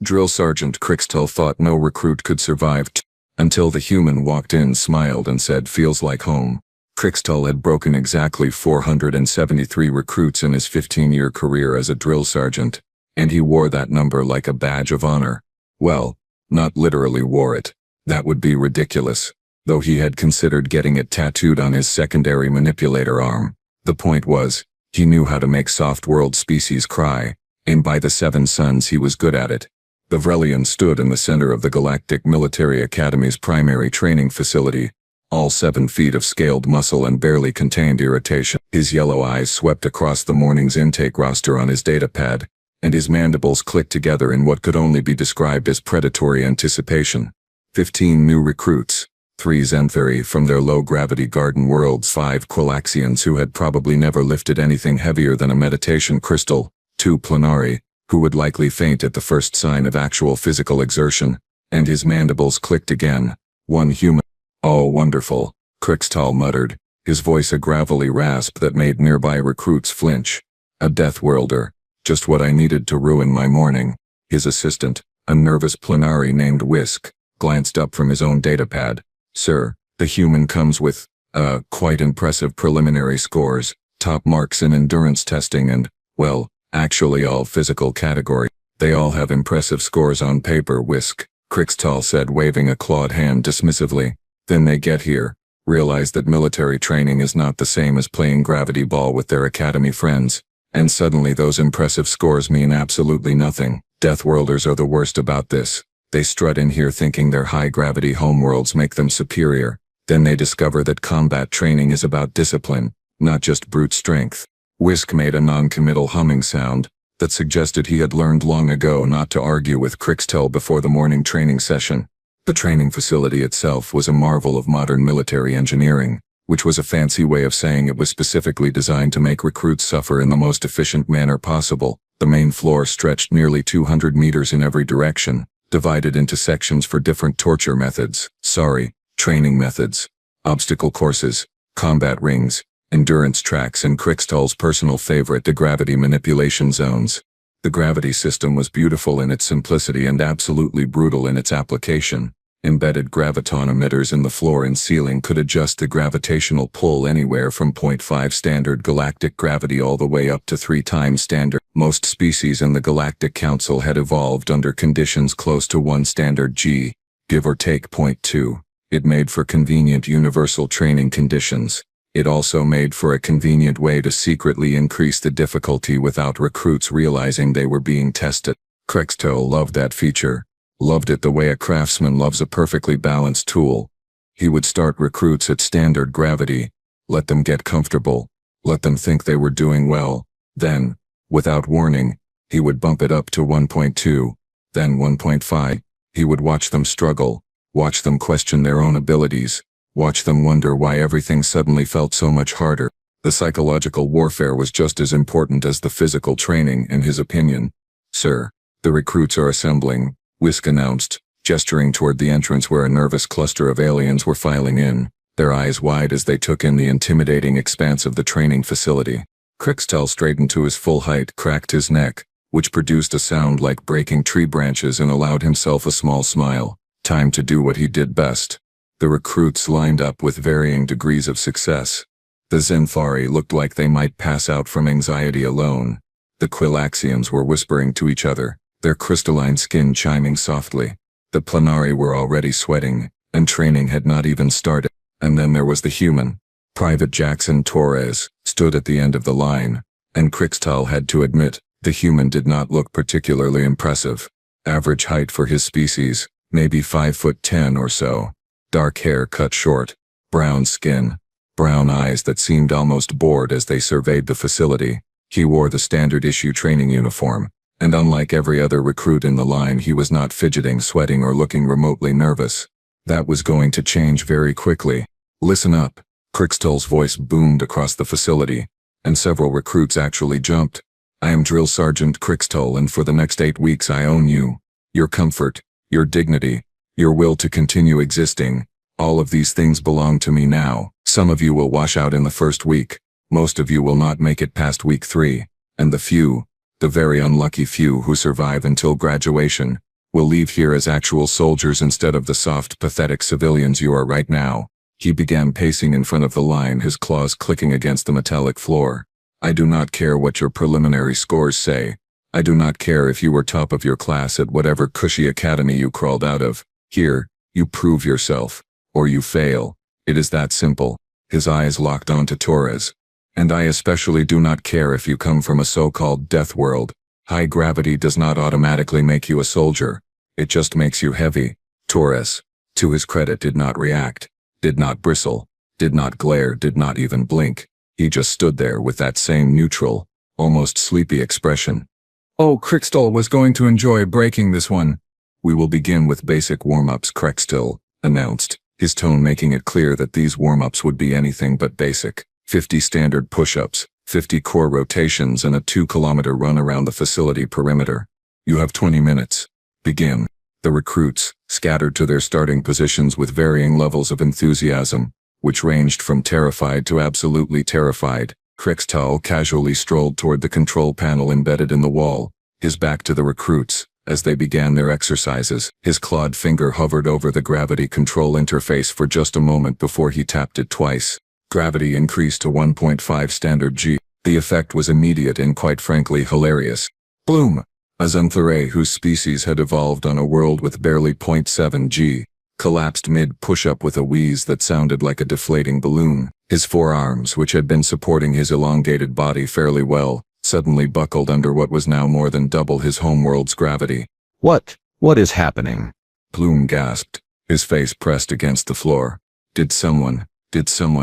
Drill Sergeant Crixtel thought no recruit could survive until the human walked in, smiled, and said, "Feels like home." Crixtel had broken exactly 473 recruits in his 15-year career as a drill sergeant, and he wore that number like a badge of honor. Well, not literally wore it. That would be ridiculous, though he had considered getting it tattooed on his secondary manipulator arm. The point was, he knew how to make soft-world species cry, and by the Seven Suns he was good at it. The Vrelian stood in the center of the Galactic Military Academy's primary training facility, all 7 feet of scaled muscle and barely contained irritation. His yellow eyes swept across the morning's intake roster on his datapad, and his mandibles clicked together in what could only be described as predatory anticipation. 15 new recruits, 3 Zenthari from their low-gravity garden worlds, 5 Quilaxians who had probably never lifted anything heavier than a meditation crystal, 2 Planari, who would likely faint at the first sign of actual physical exertion, and his mandibles clicked again. 1 human. "Oh, wonderful," Crixtel muttered, his voice a gravelly rasp that made nearby recruits flinch. "A Deathworlder. Just what I needed to ruin my morning." His assistant, a nervous Planari named Whisk, glanced up from his own datapad. "Sir, the human comes with, quite impressive preliminary scores, top marks in endurance testing and, well, actually all physical category." "They all have impressive scores on paper, Whisk," Crixtel said, waving a clawed hand dismissively. "Then they get here, realize that military training is not the same as playing gravity ball with their academy friends, and suddenly those impressive scores mean absolutely nothing. Deathworlders are the worst about this. They strut in here thinking their high-gravity homeworlds make them superior. Then they discover that combat training is about discipline, not just brute strength." Whisk made a non-committal humming sound that suggested he had learned long ago not to argue with Crixtel before the morning training session. The training facility itself was a marvel of modern military engineering, which was a fancy way of saying it was specifically designed to make recruits suffer in the most efficient manner possible. The main floor stretched nearly 200 meters in every direction, divided into sections for different torture methods, training methods, obstacle courses, combat rings, endurance tracks, and Crixtel's personal favorite, the gravity manipulation zones. The gravity system was beautiful in its simplicity and absolutely brutal in its application. Embedded graviton emitters in the floor and ceiling could adjust the gravitational pull anywhere from 0.5 standard galactic gravity all the way up to 3 times standard. Most species in the Galactic Council had evolved under conditions close to 1 standard G, give or take 0.2. It made for convenient universal training conditions. It also made for a convenient way to secretly increase the difficulty without recruits realizing they were being tested. Crixtel loved that feature. Loved it the way a craftsman loves a perfectly balanced tool. He would start recruits at standard gravity, let them get comfortable, let them think they were doing well. Then, without warning, he would bump it up to 1.2, then 1.5. He would watch them struggle, watch them question their own abilities, watch them wonder why everything suddenly felt so much harder. The psychological warfare was just as important as the physical training, in his opinion. "Sir, the recruits are assembling," Whisk announced, gesturing toward the entrance where a nervous cluster of aliens were filing in, their eyes wide as they took in the intimidating expanse of the training facility. Crixtel straightened to his full height, cracked his neck, which produced a sound like breaking tree branches, and allowed himself a small smile. Time to do what he did best. The recruits lined up with varying degrees of success. The Zenthari looked like they might pass out from anxiety alone. The Quilaxians were whispering to each other, their crystalline skin chiming softly. The Planari were already sweating, and training had not even started. And then there was the human. Private Jackson Torres stood at the end of the line, and Crixtel had to admit, the human did not look particularly impressive. Average height for his species, maybe 5'10" or so. Dark hair cut short, brown skin, brown eyes that seemed almost bored as they surveyed the facility. He wore the standard issue training uniform, and unlike every other recruit in the line, he was not fidgeting, sweating, or looking remotely nervous. That was going to change very quickly. "Listen up," Crixtel's voice boomed across the facility, and several recruits actually jumped. "I am Drill Sergeant Crixtel, and for the next 8 weeks I own you. Your comfort, your dignity, your will to continue existing. All of these things belong to me now. Some of you will wash out in the first week. Most of you will not make it past week 3. And the few, the very unlucky few who survive until graduation, We'll leave here as actual soldiers instead of the soft, pathetic civilians you are right now. He began pacing in front of the line, his claws clicking against the metallic floor. I do not care what your preliminary scores say. I do not care if you were top of your class at whatever cushy academy you crawled out of. Here, you prove yourself, or you fail. It is that simple. His eyes locked onto Torres. And I especially do not care if you come from a so-called Deathworld. High gravity does not automatically make you a soldier. It just makes you heavy. Torres, to his credit, did not react, did not bristle, did not glare, did not even blink. He just stood there with that same neutral, almost sleepy expression. Oh, Krixtol was going to enjoy breaking this one. We will begin with basic warm-ups, Krixtol announced, his tone making it clear that these warm-ups would be anything but basic. 50 standard push-ups, 50 core rotations, and a 2-kilometer run around the facility perimeter. You have 20 minutes. Begin. The recruits, scattered to their starting positions with varying levels of enthusiasm, which ranged from terrified to absolutely terrified, Krixtol casually strolled toward the control panel embedded in the wall, his back to the recruits. As they began their exercises, his clawed finger hovered over the gravity control interface for just a moment before he tapped it twice. Gravity increased to 1.5 standard G. The effect was immediate and quite frankly hilarious. Bloom! A Xanthare whose species had evolved on a world with barely 0.7 G, collapsed mid-push-up with a wheeze that sounded like a deflating balloon. His forearms, which had been supporting his elongated body fairly well, suddenly buckled under what was now more than double his homeworld's gravity. What is happening? Bloom gasped, his face pressed against the floor. Did someone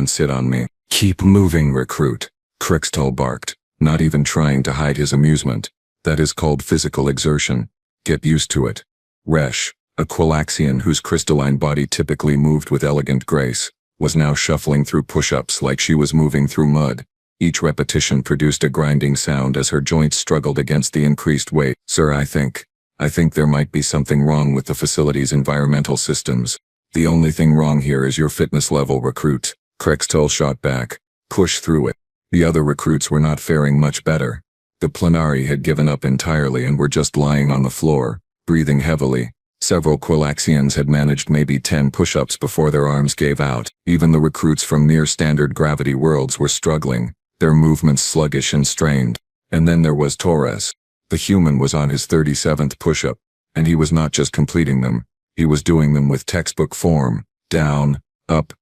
sit on me? Keep moving, recruit, Krixtol barked, not even trying to hide his amusement. That is called physical exertion. Get used to it. Resh, a Quilaxian whose crystalline body typically moved with elegant grace, was now shuffling through push-ups like she was moving through mud. Each repetition produced a grinding sound as her joints struggled against the increased weight. Sir, I think there might be something wrong with the facility's environmental systems. The only thing wrong here is your fitness level, recruit. Krixtol shot back. Push through it. The other recruits were not faring much better. The Plenari had given up entirely and were just lying on the floor, breathing heavily. Several Quilaxians had managed maybe 10 push-ups before their arms gave out. Even the recruits from near-standard gravity worlds were struggling, their movements sluggish and strained. And then there was Torres. The human was on his 37th push-up, and he was not just completing them, he was doing them with textbook form. Down, up,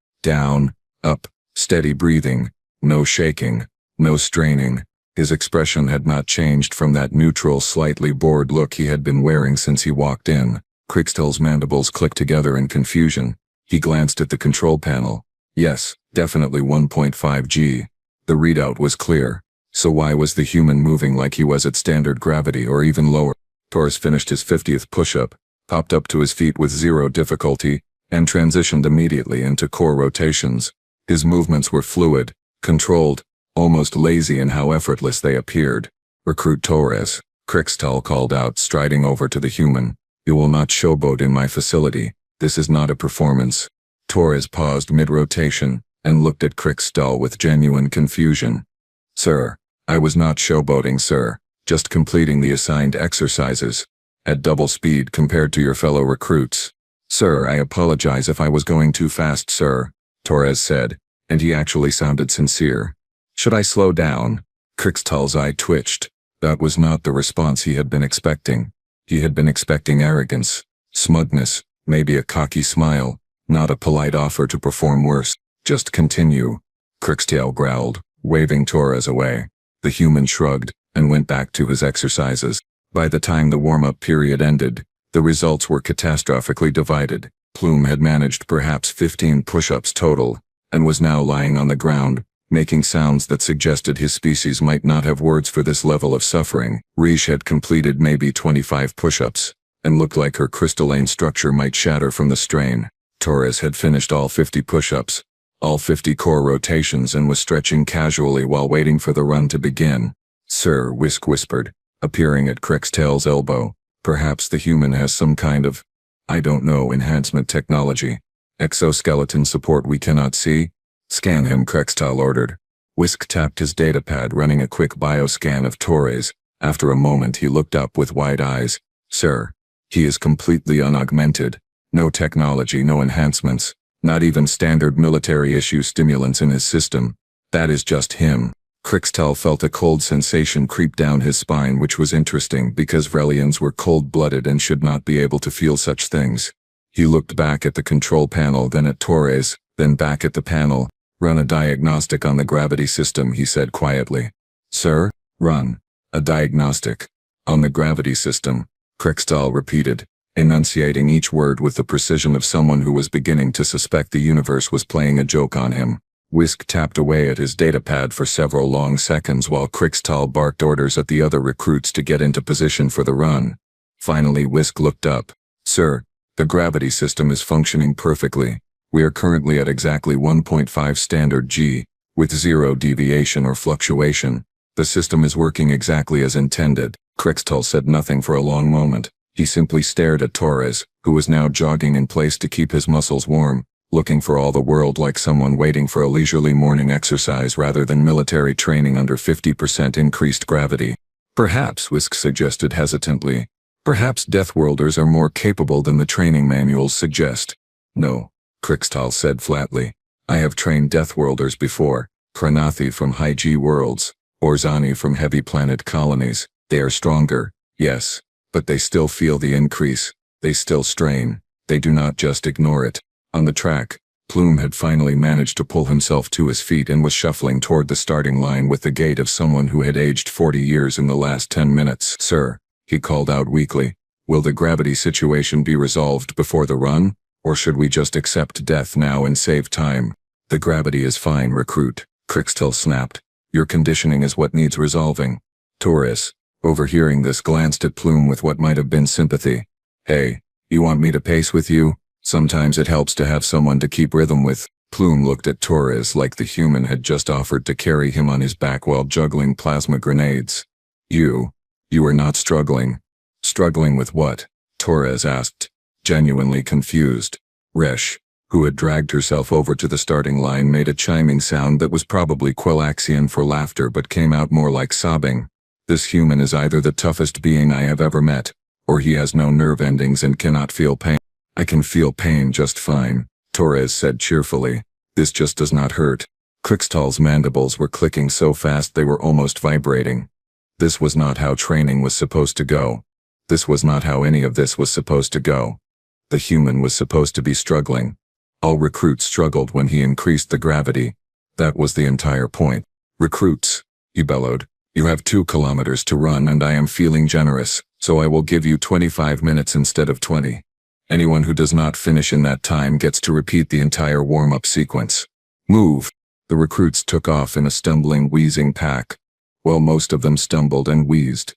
steady breathing, no shaking, no straining. His expression had not changed from that neutral, slightly bored look he had been wearing since he walked in. Krixtol's mandibles clicked together in confusion. He glanced at the control panel. Yes, definitely 1.5 G. The readout was clear. So why was the human moving like he was at standard gravity or even lower? Torres finished his 50th push-up, popped up to his feet with zero difficulty, and transitioned immediately into core rotations. His movements were fluid, controlled, almost lazy in how effortless they appeared. Recruit Torres, Krixtol called out, striding over to the human. You will not showboat in my facility. This is not a performance. Torres paused mid-rotation and looked at Krixtol with genuine confusion. Sir, I was not showboating, sir. Just completing the assigned exercises. At double speed compared to your fellow recruits. Sir, I apologize if I was going too fast, sir, Torres said, and he actually sounded sincere. Should I slow down? Krixtol's eye twitched. That was not the response he had been expecting. He had been expecting arrogance, smugness, maybe a cocky smile, not a polite offer to perform worse. Just continue, Krixtol growled, waving Torres away. The human shrugged and went back to his exercises. By the time the warm-up period ended, the results were catastrophically divided. Plume had managed perhaps 15 push-ups total, and was now lying on the ground, making sounds that suggested his species might not have words for this level of suffering. Riche had completed maybe 25 push-ups, and looked like her crystalline structure might shatter from the strain. Torres had finished all 50 push-ups, all 50 core rotations, and was stretching casually while waiting for the run to begin. Sir, Whisk whispered, appearing at Krixtol's elbow. Perhaps the human has some kind of, I don't know, enhancement technology. Exoskeleton support we cannot see? Scan him, Krixtol ordered. Whisk tapped his datapad, running a quick bioscan of Torres. After a moment he looked up with wide eyes. Sir, He is completely unaugmented. No technology, no enhancements, not even standard military issue stimulants in his system. That is just him. Crixtel felt a cold sensation creep down his spine, which was interesting because Vrelians were cold-blooded and should not be able to feel such things. He looked back at the control panel, then at Torres, then back at the panel. "Run a diagnostic on the gravity system," he said quietly. "Sir? Run a diagnostic on the gravity system," Crixtel repeated, enunciating each word with the precision of someone who was beginning to suspect the universe was playing a joke on him. Whisk tapped away at his datapad for several long seconds while Crixtel barked orders at the other recruits to get into position for the run. Finally, Whisk looked up. "Sir, the gravity system is functioning perfectly. We are currently at exactly 1.5 standard G, with 0 deviation or fluctuation. The system is working exactly as intended." Crixtel said nothing for a long moment. He simply stared at Torres, who was now jogging in place to keep his muscles warm, looking for all the world like someone waiting for a leisurely morning exercise rather than military training under 50% increased gravity. "Perhaps," Whisk suggested hesitantly, "perhaps Deathworlders are more capable than the training manuals suggest." "No," Crixtel said flatly. "I have trained Deathworlders before. Kranathi from high G worlds, Orzani from heavy planet colonies. They are stronger, yes, but they still feel the increase. They still strain. They do not just ignore it." On the track, Plume had finally managed to pull himself to his feet and was shuffling toward the starting line with the gait of someone who had aged 40 years in the last 10 minutes. "Sir," he called out weakly, "will the gravity situation be resolved before the run, or should we just accept death now and save time?" "The gravity is fine, recruit," Crixtel snapped. "Your conditioning is what needs resolving." Torres, overhearing this, glanced at Plume with what might have been sympathy. "Hey, you want me to pace with you? Sometimes it helps to have someone to keep rhythm with." Plume looked at Torres like the human had just offered to carry him on his back while juggling plasma grenades. You are not struggling." "Struggling with what?" Torres asked, genuinely confused. Resh, who had dragged herself over to the starting line, made a chiming sound that was probably Quillaxian for laughter but came out more like sobbing. "This human is either the toughest being I have ever met, or he has no nerve endings and cannot feel pain." "I can feel pain just fine," Torres said cheerfully. "This just does not hurt." Crixtel's mandibles were clicking so fast they were almost vibrating. This was not how training was supposed to go. This was not how any of this was supposed to go. The human was supposed to be struggling. All recruits struggled when he increased the gravity. That was the entire point. "Recruits," he bellowed, "you have 2 kilometers to run and I am feeling generous, so I will give you 25 minutes instead of 20. Anyone who does not finish in that time gets to repeat the entire warm-up sequence. Move." The recruits took off in a stumbling, wheezing pack. Well, most of them stumbled and wheezed.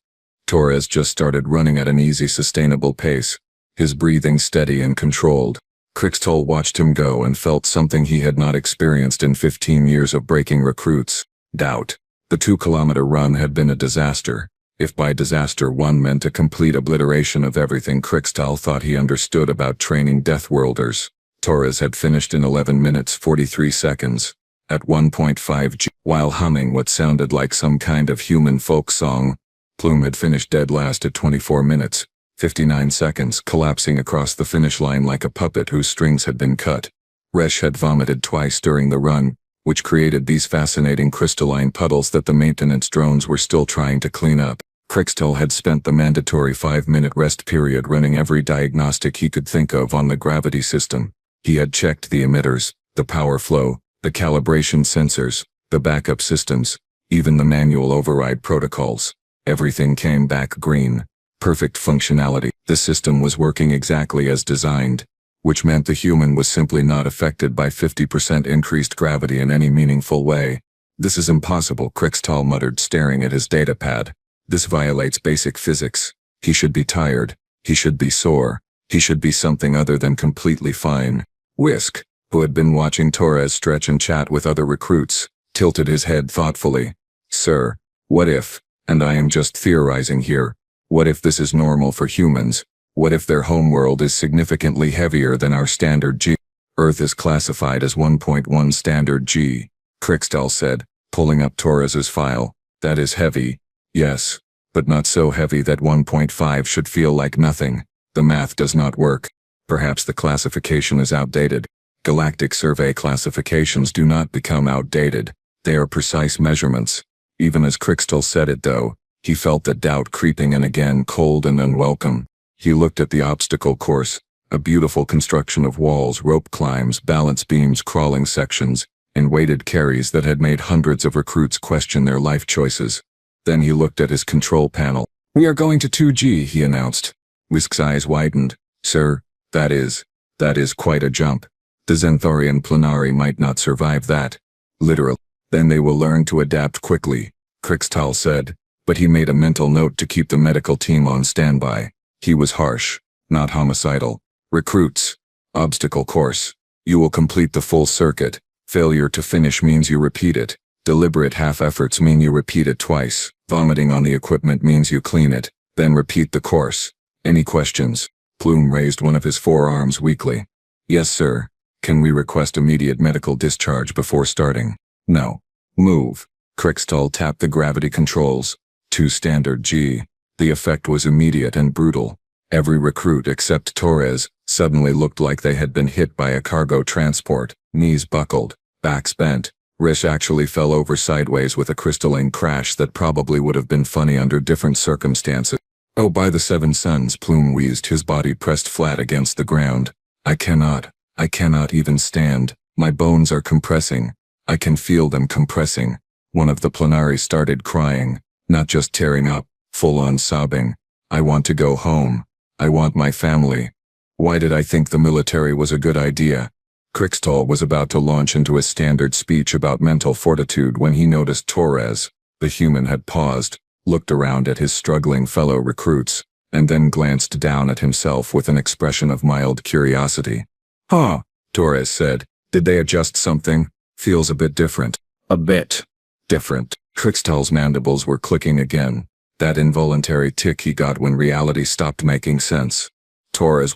Torres just started running at an easy, sustainable pace, his breathing steady and controlled. Crixtel watched him go and felt something he had not experienced in 15 years of breaking recruits: doubt. The 2-kilometer run had been a disaster. If by disaster one meant a complete obliteration of everything Crixtel thought he understood about training Deathworlders. Torres had finished in 11 minutes 43 seconds, at 1.5 G, while humming what sounded like some kind of human folk song. Plume had finished dead last at 24 minutes, 59 seconds, collapsing across the finish line like a puppet whose strings had been cut. Resh had vomited twice during the run, which created these fascinating crystalline puddles that the maintenance drones were still trying to clean up. Crixtel had spent the mandatory 5-minute rest period running every diagnostic he could think of on the gravity system. He had checked the emitters, the power flow, the calibration sensors, the backup systems, even the manual override protocols. Everything came back green. Perfect functionality. The system was working exactly as designed, which meant the human was simply not affected by 50% increased gravity in any meaningful way. "This is impossible," Crixtel muttered, staring at his datapad. "This violates basic physics. He should be tired. He should be sore. He should be something other than completely fine." Whisk, who had been watching Torres stretch and chat with other recruits, tilted his head thoughtfully. "Sir, what if, and I am just theorizing here, what if this is normal for humans? What if their homeworld is significantly heavier than our standard G? Earth is classified as 1.1 standard G," Crixtel said, pulling up Torres's file. "That is heavy. Yes, but not so heavy that 1.5 should feel like nothing. The math does not work. Perhaps the classification is outdated. Galactic survey classifications do not become outdated. They are precise measurements. Even as Crixtal said it though, he felt the doubt creeping in again, cold and unwelcome. He looked at the obstacle course, a beautiful construction of walls, rope climbs, balance beams, crawling sections, and weighted carries that had made hundreds of recruits question their life choices. Then he looked at his control panel. "We are going to 2G, he announced. Whisk's eyes widened. "Sir, that is quite a jump. The Xanthorian Planari might not survive that." "Literally. Then they will learn to adapt quickly," Crixtal said, but he made a mental note to keep the medical team on standby. He was harsh, not homicidal. "Recruits. Obstacle course. You will complete the full circuit. Failure to finish means you repeat it. Deliberate half-efforts mean you repeat it twice. Vomiting on the equipment means you clean it, then repeat the course. Any questions?" Plume raised one of his forearms weakly. "Yes, sir. Can we request immediate medical discharge before starting?" "No. Move." Crixtal tapped the gravity controls. 2 standard G. The effect was immediate and brutal. Every recruit except Torres suddenly looked like they had been hit by a cargo transport. Knees buckled, backs bent. Rish actually fell over sideways with a crystalline crash that probably would have been funny under different circumstances. "Oh, by the 7 suns," Plume wheezed, his body pressed flat against the ground. I cannot even stand. My bones are compressing. I can feel them compressing." One of the Planari started crying, not just tearing up, full-on sobbing. "I want to go home. I want my family. Why did I think the military was a good idea?" Crixtal was about to launch into a standard speech about mental fortitude when he noticed Torres. The human had paused, looked around at his struggling fellow recruits, and then glanced down at himself with an expression of mild curiosity. "Huh," Torres said. "Did they adjust something? Feels a bit different." "A bit different." Crixtal's mandibles were clicking again. That involuntary tick he got when reality stopped making sense. Torres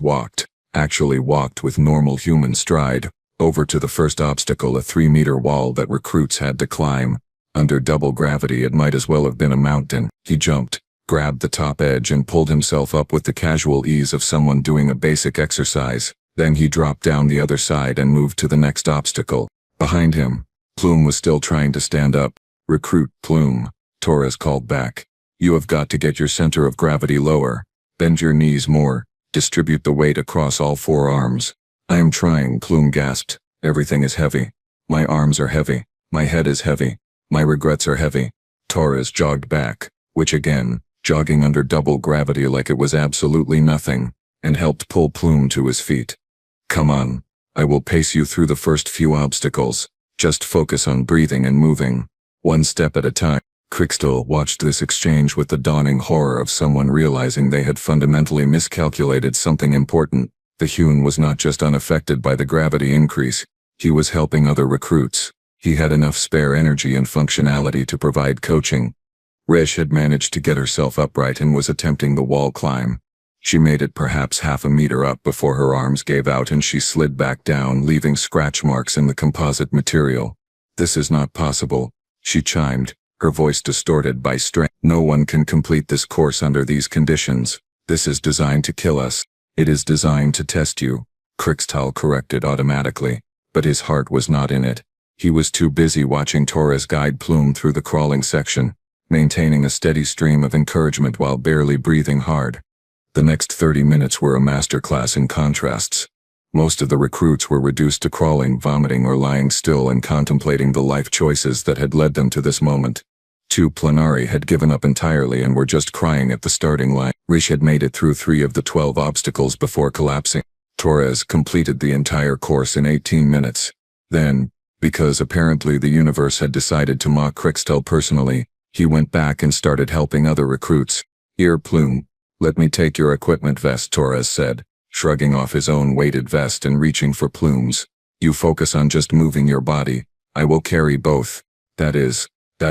actually walked with normal human stride, over to the first obstacle, a 3-meter wall that recruits had to climb. Under double gravity it might as well have been a mountain. He jumped, grabbed the top edge and pulled himself up with the casual ease of someone doing a basic exercise. Then he dropped down the other side and moved to the next obstacle. Behind him, Plume was still trying to stand up. "Recruit Plume," Torres called back. "You have got to get your center of gravity lower. Bend your knees more. Distribute the weight across all 4 arms." "I am trying," Plume gasped. "Everything is heavy. My arms are heavy. My head is heavy. My regrets are heavy." Torres jogged back, which again, jogging under double gravity like it was absolutely nothing, and helped pull Plume to his feet. "Come on. I will pace you through the first few obstacles. Just focus on breathing and moving. One step at a time." Crixtal watched this exchange with the dawning horror of someone realizing they had fundamentally miscalculated something important. The human was not just unaffected by the gravity increase, he was helping other recruits. He had enough spare energy and functionality to provide coaching. Rish had managed to get herself upright and was attempting the wall climb. She made it perhaps half a meter up before her arms gave out and she slid back down, leaving scratch marks in the composite material. "This is not possible," she chimed, her voice distorted by strain. "No one can complete this course under these conditions. This is designed to kill us. It is designed to test you," Crixtal corrected automatically, but his heart was not in it. He was too busy watching Torres guide Plume through the crawling section, maintaining a steady stream of encouragement while barely breathing hard. The next 30 minutes were a masterclass in contrasts. Most of the recruits were reduced to crawling, vomiting, or lying still and contemplating the life choices that had led them to this moment. 2 Planari had given up entirely and were just crying at the starting line. Rish had made it through 3 of the 12 obstacles before collapsing. Torres completed the entire course in 18 minutes. Then, because apparently the universe had decided to mock Crixtal personally, he went back and started helping other recruits. "Here, Plume, let me take your equipment vest," Torres said, shrugging off his own weighted vest and reaching for Plume's. "You focus on just moving your body. I will carry both." That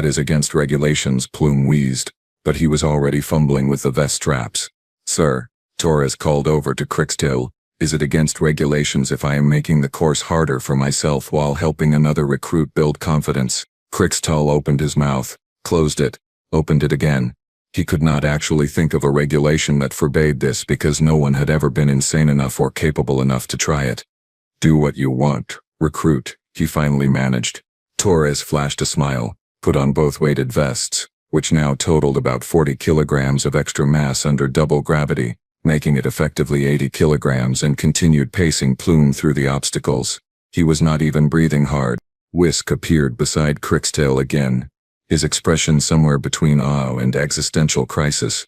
is against regulations," Plume wheezed, but he was already fumbling with the vest straps. "Sir," Torres called over to Crixtal, "is it against regulations if I am making the course harder for myself while helping another recruit build confidence?" Crixtal opened his mouth, closed it, opened it again. He could not actually think of a regulation that forbade this because no one had ever been insane enough or capable enough to try it. Do what you want, recruit, he finally managed. Torres flashed a smile, put on both weighted vests, which now totaled about 40 kilograms of extra mass under double gravity, making it effectively 80 kilograms, and continued pacing Plume through the obstacles. He was not even breathing hard. Whisk appeared beside Cricktail again, his expression somewhere between awe and existential crisis.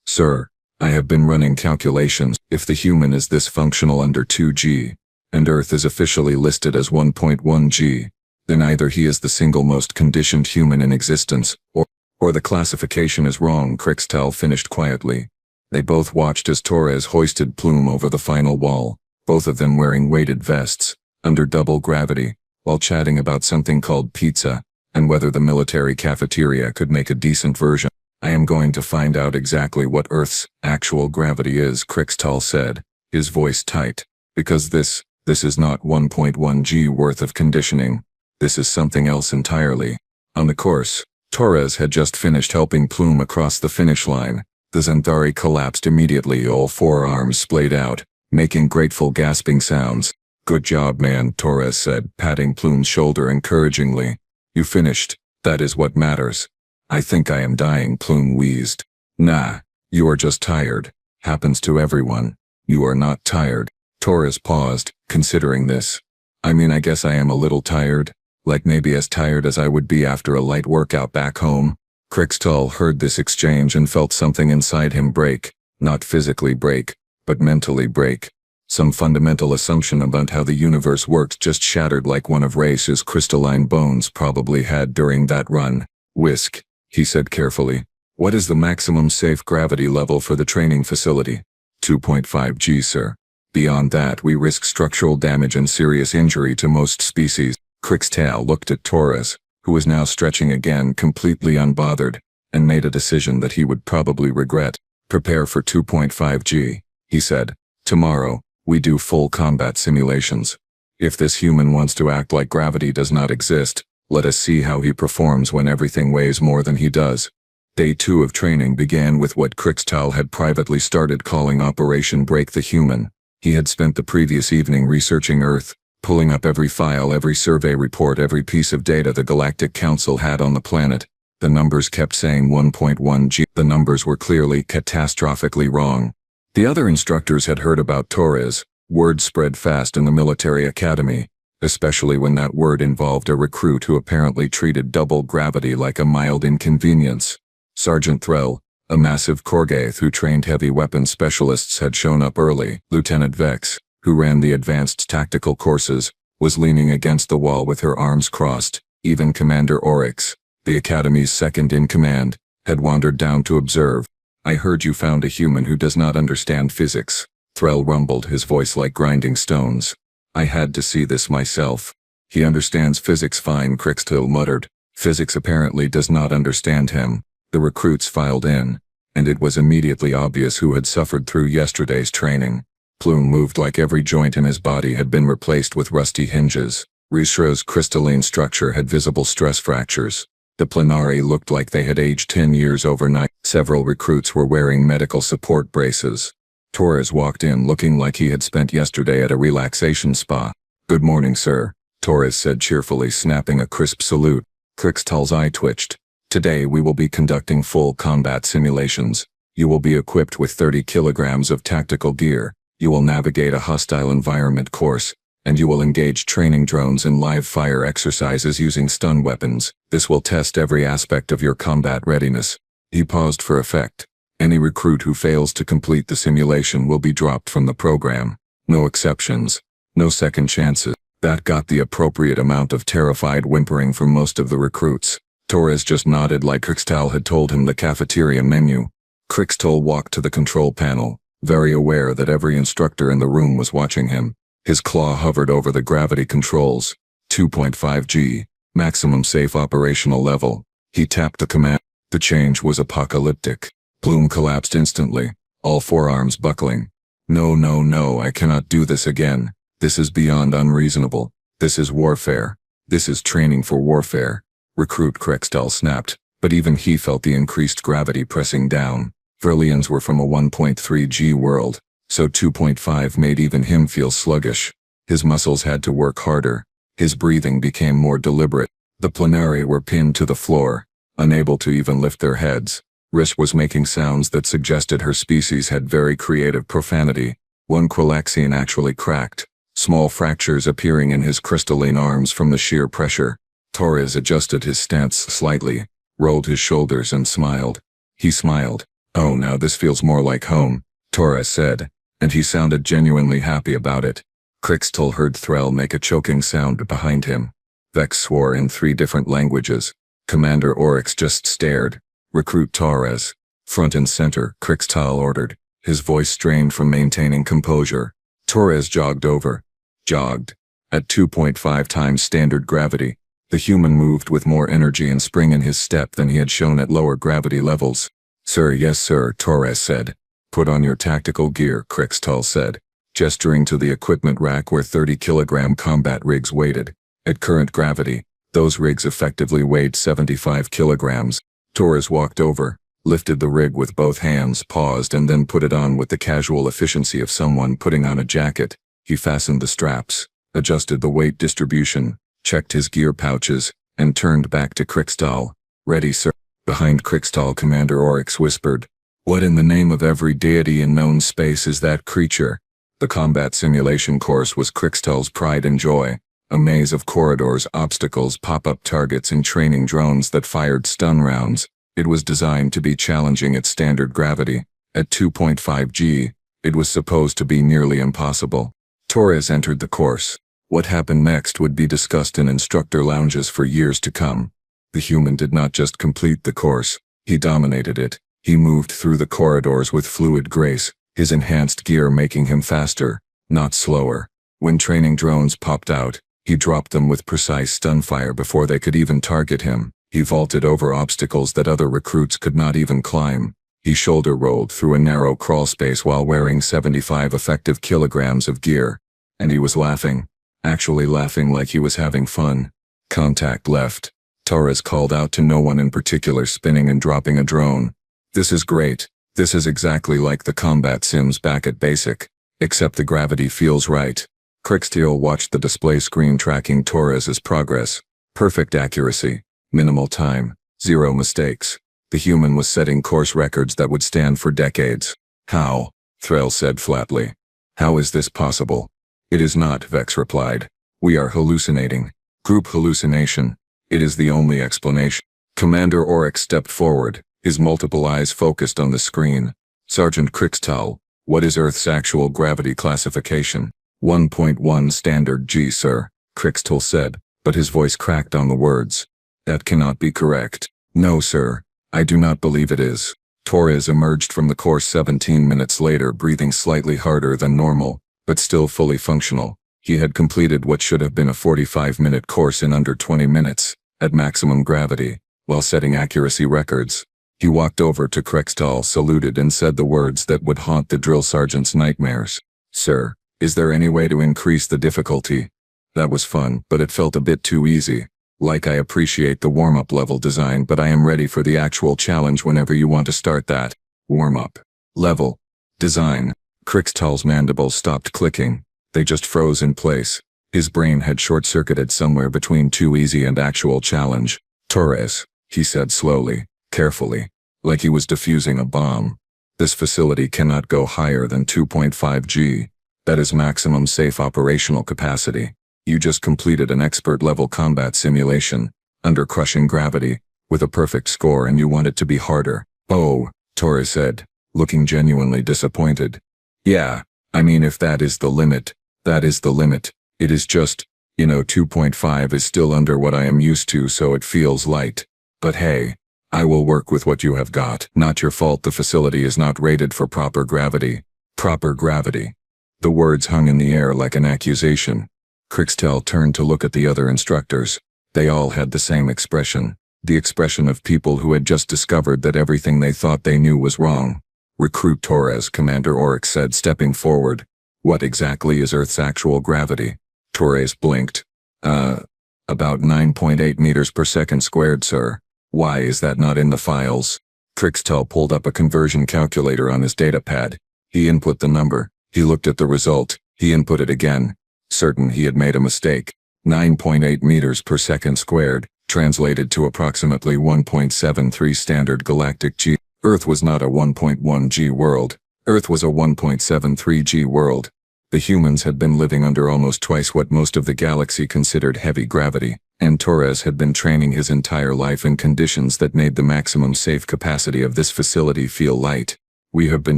Sir, I have been running calculations. If the human is this functional under 2G, and Earth is officially listed as 1.1G, then either he is the single most conditioned human in existence, or the classification is wrong, Cricktail finished quietly. They both watched as Torres hoisted Plume over the final wall, both of them wearing weighted vests, under double gravity, while chatting about something called pizza, and whether the military cafeteria could make a decent version. I am going to find out exactly what Earth's actual gravity is, Cricktail said, his voice tight, because this is not 1.1G worth of conditioning. This is something else entirely. On the course, Torres had just finished helping Plume across the finish line. The Xanthari collapsed immediately, all four arms splayed out, making grateful gasping sounds. Good job, man, Torres said, patting Plume's shoulder encouragingly. You finished. That is what matters. I think I am dying, Plume wheezed. Nah, you are just tired. Happens to everyone. You are not tired. Torres paused, considering this. I mean, I guess I am a little tired. Like maybe as tired as I would be after a light workout back home. Cricktail heard this exchange and felt something inside him break. Not physically break, but mentally break. Some fundamental assumption about how the universe worked just shattered like one of Race's crystalline bones probably had during that run. Whisk, he said carefully. What is the maximum safe gravity level for the training facility? 2.5 G, sir. Beyond that, we risk structural damage and serious injury to most species. Cricktail looked at Torres, who was now stretching again, completely unbothered, and made a decision that he would probably regret. Prepare for 2.5 G, he said. Tomorrow, we do full combat simulations. If this human wants to act like gravity does not exist, let us see how he performs when everything weighs more than he does. Day 2 of training began with what Cricktail had privately started calling Operation Break the Human. He had spent the previous evening researching Earth, pulling up every file, every survey report, every piece of data the Galactic Council had on the planet. The numbers kept saying 1.1 G. The numbers were clearly catastrophically wrong. The other instructors had heard about Torres. Word spread fast in the military academy, especially when that word involved a recruit who apparently treated double gravity like a mild inconvenience. Sergeant Threll, a massive Korgath who trained heavy weapons specialists, had shown up early. Lieutenant Vex, who ran the advanced tactical courses, was leaning against the wall with her arms crossed. Even Commander Orcs, the Academy's second-in-command, had wandered down to observe. I heard you found a human who does not understand physics. Threll rumbled, his voice like grinding stones. I had to see this myself. He understands physics fine, Cricktail muttered. Physics apparently does not understand him. The recruits filed in, and it was immediately obvious who had suffered through yesterday's training. Plume moved like every joint in his body had been replaced with rusty hinges. Rishra's crystalline structure had visible stress fractures. The Plenari looked like they had aged 10 years overnight. Several recruits were wearing medical support braces. Torres walked in looking like he had spent yesterday at a relaxation spa. Good morning, sir, Torres said cheerfully, snapping a crisp salute. Cricktail's eye twitched. Today we will be conducting full combat simulations. You will be equipped with 30 kilograms of tactical gear. You will navigate a hostile environment course, and you will engage training drones in live fire exercises using stun weapons. This will test every aspect of your combat readiness. He paused for effect. Any recruit who fails to complete the simulation will be dropped from the program. No exceptions. No second chances. That got the appropriate amount of terrified whimpering from most of the recruits. Torres just nodded like Cricktail had told him the cafeteria menu. Cricktail walked to the control panel, very aware that every instructor in the room was watching him. His claw hovered over the gravity controls. 2.5 G, maximum safe operational level. He tapped the command. The change was apocalyptic. Plume collapsed instantly, all forearms buckling. No, no, no, I cannot do this again. This is beyond unreasonable. This is warfare. This is training for warfare. Recruit Cricktail snapped. but even he felt the increased gravity pressing down. Verlians were from a 1.3 G world, so 2.5 made even him feel sluggish. His muscles had to work harder. His breathing became more deliberate. The planari were pinned to the floor, unable to even lift their heads. Rish was making sounds that suggested her species had very creative profanity. One Quilaxian actually cracked, small fractures appearing in his crystalline arms from the sheer pressure. Torres adjusted his stance slightly, rolled his shoulders and smiled. He smiled. "Oh, now this feels more like home," Torres said, and he sounded genuinely happy about it. Crixtal heard Threll make a choking sound behind him. Vex swore in 3 different languages. Commander Orcs just stared. "Recruit Torres." "Front and center," Crixtal ordered, his voice strained from maintaining composure. Torres jogged over. Jogged. At 2.5 times standard gravity, the human moved with more energy and spring in his step than he had shown at lower gravity levels. "Sir, yes sir," Torres said. "Put on your tactical gear," Crixtal said, gesturing to the equipment rack where 30-kilogram combat rigs waited. At current gravity, those rigs effectively weighed 75 kilograms. Torres walked over, lifted the rig with both hands, paused, and then put it on with the casual efficiency of someone putting on a jacket. He fastened the straps, adjusted the weight distribution, checked his gear pouches, and turned back to Crixtal. "Ready, sir." Behind Crixtal, Commander Oryx whispered, "What in the name of every deity in known space is that creature?" The combat simulation course was Crixtal's pride and joy. A maze of corridors, obstacles, pop-up targets, and training drones that fired stun rounds. It was designed to be challenging at standard gravity. At 2.5 G, it was supposed to be nearly impossible. Torres entered the course. What happened next would be discussed in instructor lounges for years to come. The human did not just complete the course, he dominated it. He moved through the corridors with fluid grace, his enhanced gear making him faster, not slower. When training drones popped out, he dropped them with precise stun fire before they could even target him. He vaulted over obstacles that other recruits could not even climb. He shoulder rolled through a narrow crawl space while wearing 75 effective kilograms of gear. And he was laughing. Actually laughing like he was having fun. Contact left. Torres called out to no one in particular, spinning and dropping a drone. "This is great. This is exactly like the combat sims back at basic. Except the gravity feels right." Crixtal watched the display screen tracking Torres's progress. Perfect accuracy. Minimal time. 0 mistakes. The human was setting course records that would stand for decades. "How?" Threll said flatly. "How is this possible?" "It is not," Vex replied. "We are hallucinating. Group hallucination. It is the only explanation." Commander Oryx stepped forward, his multiple eyes focused on the screen. "Sergeant Crixtal, what is Earth's actual gravity classification?" 1.1 standard G, sir," Crixtal said, but his voice cracked on the words. "That cannot be correct." "No, sir. I do not believe it is." Torres emerged from the course 17 minutes later, breathing slightly harder than normal, but still fully functional. He had completed what should have been a 45-minute course in under 20 minutes, at maximum gravity, while setting accuracy records. He walked over to Crixtal, saluted, and said the words that would haunt the drill sergeant's nightmares. "Sir, is there any way to increase the difficulty?" That was fun, but it felt a bit too easy. "Like, I appreciate the warm-up level design, but I am ready for the actual challenge whenever you want to start that." "Warm-up level design." Crixtal's mandibles stopped clicking. They just froze in place. His brain had short-circuited somewhere between too easy and actual challenge. "Torres," he said slowly, carefully, like he was defusing a bomb. "This facility cannot go higher than 2.5 G. That is maximum safe operational capacity. You just completed an expert-level combat simulation, under crushing gravity, with a perfect score, and you want it to be harder." "Oh," Torres said, looking genuinely disappointed. "Yeah, I mean, if that is the limit, that is the limit. It is just, 2.5 is still under what I am used to, so it feels light. But hey, I will work with what you have got." "Not your fault the facility is not rated for proper gravity." "Proper gravity." The words hung in the air like an accusation. Crixtal turned to look at the other instructors. They all had the same expression. The expression of people who had just discovered that everything they thought they knew was wrong. "Recruit Torres," Commander Oryx said, stepping forward. "What exactly is Earth's actual gravity?" Torres blinked. About 9.8 meters per second squared, sir." Why is that not in the files? Crixtel pulled up a conversion calculator on his datapad. He input the number. He looked at the result. He input it again. Certain he had made a mistake. 9.8 meters per second squared, translated to approximately 1.73 standard galactic G. Earth was not a 1.1 G world. Earth was a 1.73 G world. The humans had been living under almost twice what most of the galaxy considered heavy gravity, and Torres had been training his entire life in conditions that made the maximum safe capacity of this facility feel light. We have been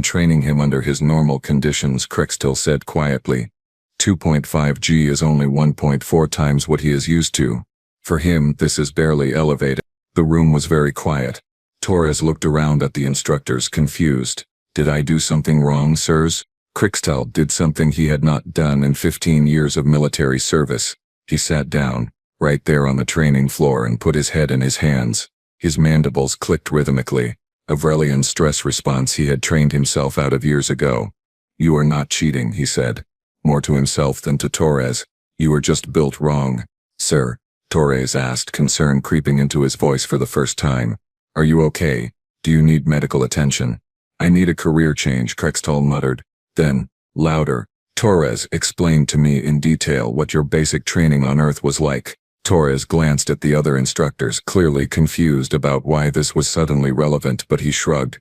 training him under his normal conditions, Crixtel said quietly. 2.5 G is only 1.4 times what he is used to. For him, this is barely elevated. The room was very quiet. Torres looked around at the instructors, confused. Did I do something wrong, sirs? Crixtel did something he had not done in 15 years of military service. He sat down, right there on the training floor, and put his head in his hands. His mandibles clicked rhythmically, a Vrelian stress response he had trained himself out of years ago. You are not cheating, he said, more to himself than to Torres. You are just built wrong. Sir, Torres asked, concern creeping into his voice for the first time. Are you okay? Do you need medical attention? I need a career change, Crixtel muttered. Then, louder, Torres, explained to me in detail what your basic training on Earth was like. Torres glanced at the other instructors, clearly confused about why this was suddenly relevant, but he shrugged.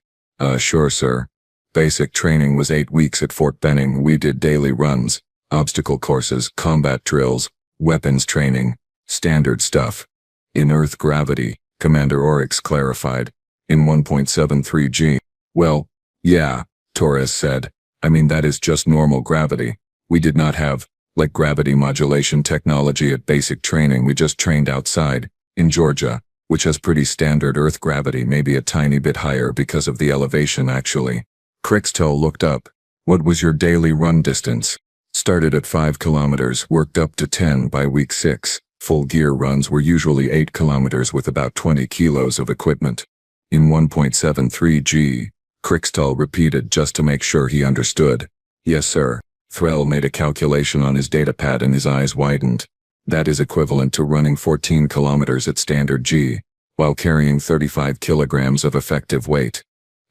Sure, sir. Basic training was 8 weeks at Fort Benning. We did daily runs, obstacle courses, combat drills, weapons training, standard stuff. In Earth gravity, Commander Orcs clarified. In 1.73 G. Well, yeah, Torres said. I mean, that is just normal gravity. We did not have, like, gravity modulation technology at basic training. We just trained outside, in Georgia, which has pretty standard Earth gravity, maybe a tiny bit higher because of the elevation actually. Crixtel looked up. What was your daily run distance? Started at 5 kilometers, worked up to 10 by week 6. Full gear runs were usually 8 kilometers with about 20 kilos of equipment. In 1.73 G, Crixtel repeated just to make sure he understood. Yes, sir. Threll made a calculation on his datapad and his eyes widened. That is equivalent to running 14 kilometers at standard G, while carrying 35 kilograms of effective weight.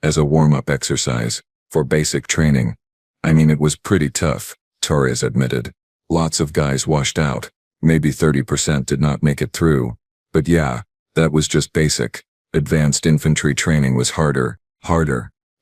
As a warm-up exercise, for basic training. I mean, it was pretty tough, Torres admitted. Lots of guys washed out. Maybe 30% did not make it through. But yeah, that was just basic. Advanced infantry training was harder.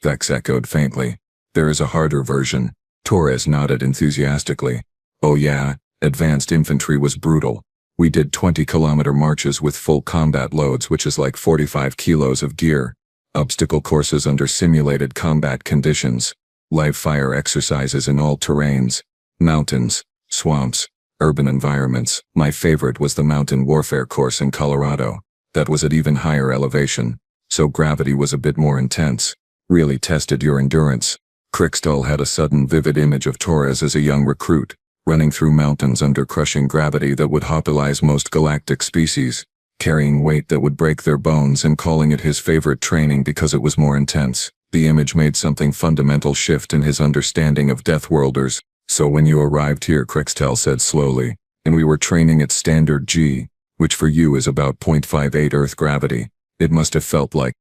Vex echoed faintly. There is a harder version. Torres nodded enthusiastically. Oh yeah, advanced infantry was brutal. We did 20-kilometer marches with full combat loads, which is like 45 kilos of gear. Obstacle courses under simulated combat conditions. Live fire exercises in all terrains. Mountains, swamps, urban environments. My favorite was the mountain warfare course in Colorado. That was at even higher elevation, so gravity was a bit more intense. Really tested your endurance. Crixtel had a sudden vivid image of Torres as a young recruit, running through mountains under crushing gravity that would hospitalize most galactic species, carrying weight that would break their bones and calling it his favorite training because it was more intense. The image made something fundamental shift in his understanding of Deathworlders. So when you arrived here, Crixtel said slowly, and we were training at standard G, which for you is about 0.58 Earth gravity, it must have felt like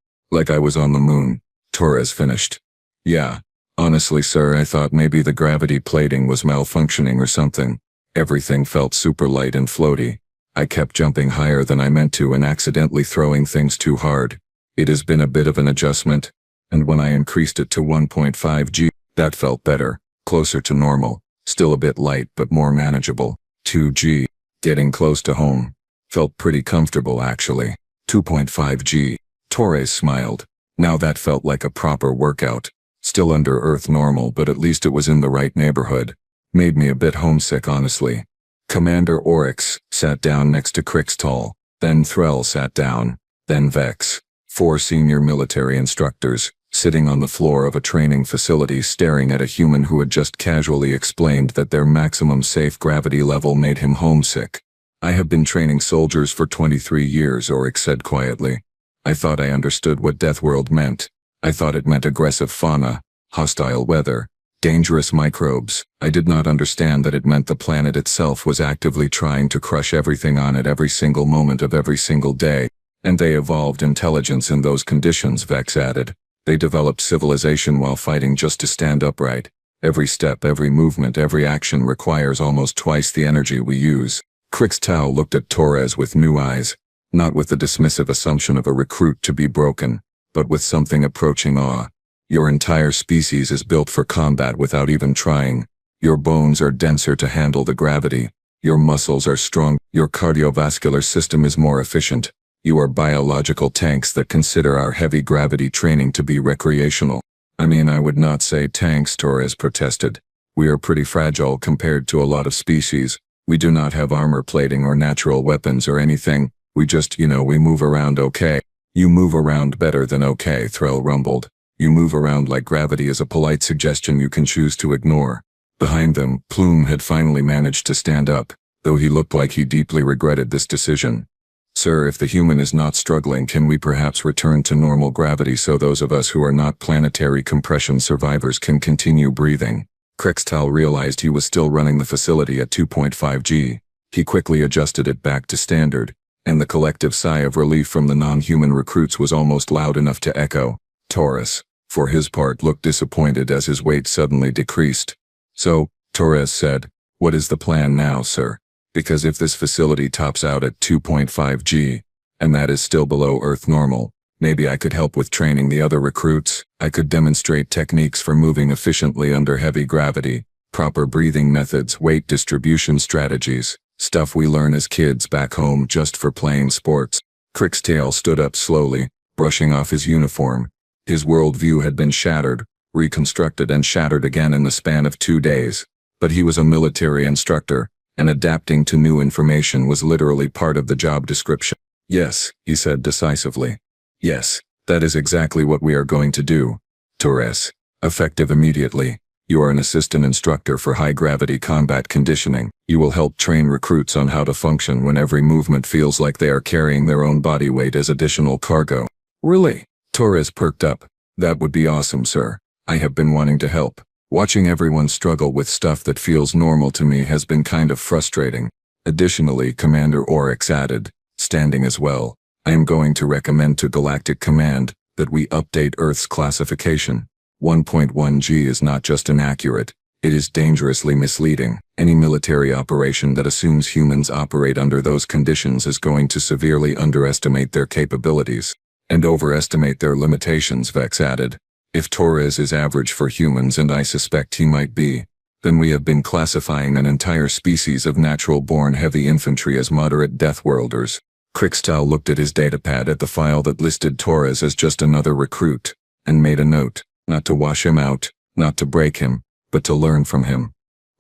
I was on the moon. Torres finished. Yeah. Honestly, sir, I thought maybe the gravity plating was malfunctioning or something. Everything felt super light and floaty. I kept jumping higher than I meant to and accidentally throwing things too hard. It has been a bit of an adjustment, and when I increased it to 1.5 G, that felt better, closer to normal, still a bit light but more manageable. 2 G, getting close to home. Felt pretty comfortable actually. 2.5 G, Torres smiled. Now that felt like a proper workout. Still under Earth normal, but at least it was in the right neighborhood. Made me a bit homesick, honestly. Commander Orcs sat down next to Crixtel, then Threll sat down, then Vex. 4 senior military instructors, sitting on the floor of a training facility staring at a human who had just casually explained that their maximum safe gravity level made him homesick. I have been training soldiers for 23 years, Orcs said quietly. I thought I understood what Deathworld meant. I thought it meant aggressive fauna, hostile weather, dangerous microbes. I did not understand that it meant the planet itself was actively trying to crush everything on it every single moment of every single day. And they evolved intelligence in those conditions, Vex added. They developed civilization while fighting just to stand upright. Every step, every movement, every action requires almost twice the energy we use. Crixtal looked at Torres with new eyes, not with the dismissive assumption of a recruit to be broken, but with something approaching awe. Your entire species is built for combat without even trying. Your bones are denser to handle the gravity. Your muscles are strong. Your cardiovascular system is more efficient. You are biological tanks that consider our heavy gravity training to be recreational. I mean, I would not say tanks, Torres protested. We are pretty fragile compared to a lot of species. We do not have armor plating or natural weapons or anything. We just, we move around okay. You move around better than okay, Threll rumbled. You move around like gravity is a polite suggestion you can choose to ignore. Behind them, Plume had finally managed to stand up, though he looked like he deeply regretted this decision. Sir, if the human is not struggling, can we perhaps return to normal gravity so those of us who are not planetary compression survivors can continue breathing? Crixtal realized he was still running the facility at 2.5 G. He quickly adjusted it back to standard, and the collective sigh of relief from the non-human recruits was almost loud enough to echo. Torres, for his part, looked disappointed as his weight suddenly decreased. So, Torres said, what is the plan now, sir? Because if this facility tops out at 2.5 G, and that is still below Earth normal, maybe I could help with training the other recruits. I could demonstrate techniques for moving efficiently under heavy gravity, proper breathing methods, weight distribution strategies, stuff we learn as kids back home just for playing sports. Crixtal stood up slowly, brushing off his uniform. His worldview had been shattered, reconstructed and shattered again in the span of 2 days. But he was a military instructor, and adapting to new information was literally part of the job description. Yes, he said decisively. Yes, that is exactly what we are going to do. Torres, effective immediately. You are an assistant instructor for high-gravity combat conditioning. You will help train recruits on how to function when every movement feels like they are carrying their own body weight as additional cargo. Really? Torres perked up. That would be awesome, sir. I have been wanting to help. Watching everyone struggle with stuff that feels normal to me has been kind of frustrating. Additionally, Commander Orcs added, standing as well, I am going to recommend to Galactic Command that we update Earth's classification. 1.1 G is not just inaccurate, it is dangerously misleading. Any military operation that assumes humans operate under those conditions is going to severely underestimate their capabilities and overestimate their limitations, Vex added. If Torres is average for humans, and I suspect he might be, then we have been classifying an entire species of natural-born heavy infantry as moderate Deathworlders. Crixtal looked at his datapad at the file that listed Torres as just another recruit, and made a note, not to wash him out, not to break him, but to learn from him.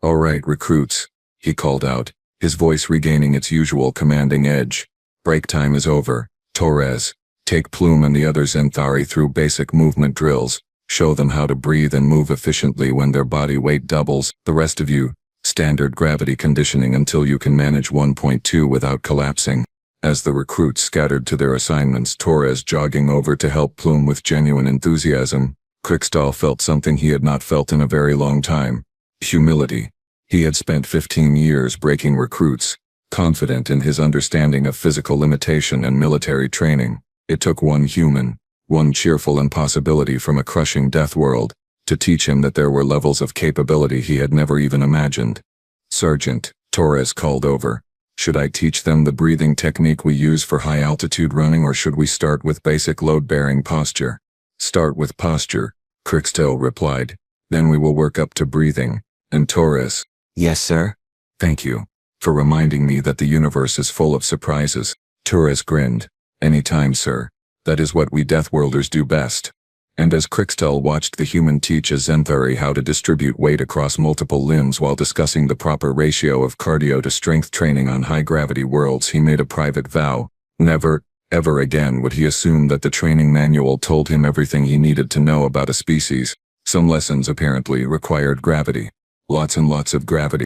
All right, recruits, he called out, his voice regaining its usual commanding edge. Break time is over. Torres, take Plume and the other Zenthari through basic movement drills, show them how to breathe and move efficiently when their body weight doubles. The rest of you, standard gravity conditioning until you can manage 1.2 without collapsing. As the recruits scattered to their assignments, Torres jogging over to help Plume with genuine enthusiasm, Crixtal felt something he had not felt in a very long time. Humility. He had spent 15 years breaking recruits, confident in his understanding of physical limitation and military training. It took one human, one cheerful impossibility from a crushing death world, to teach him that there were levels of capability he had never even imagined. Sergeant, Torres called over. Should I teach them the breathing technique we use for high-altitude running, or should we start with basic load-bearing posture? Start with posture, Crixtal replied. Then we will work up to breathing. And Torres. Yes, sir? Thank you for reminding me that the universe is full of surprises. Torres grinned. Anytime, sir. That is what we Deathworlders do best. And as Crixtal watched the human teach a Zenthari how to distribute weight across multiple limbs while discussing the proper ratio of cardio to strength training on high-gravity worlds, he made a private vow. Never, ever again would he assume that the training manual told him everything he needed to know about a species. Some lessons apparently required gravity. Lots and lots of gravity.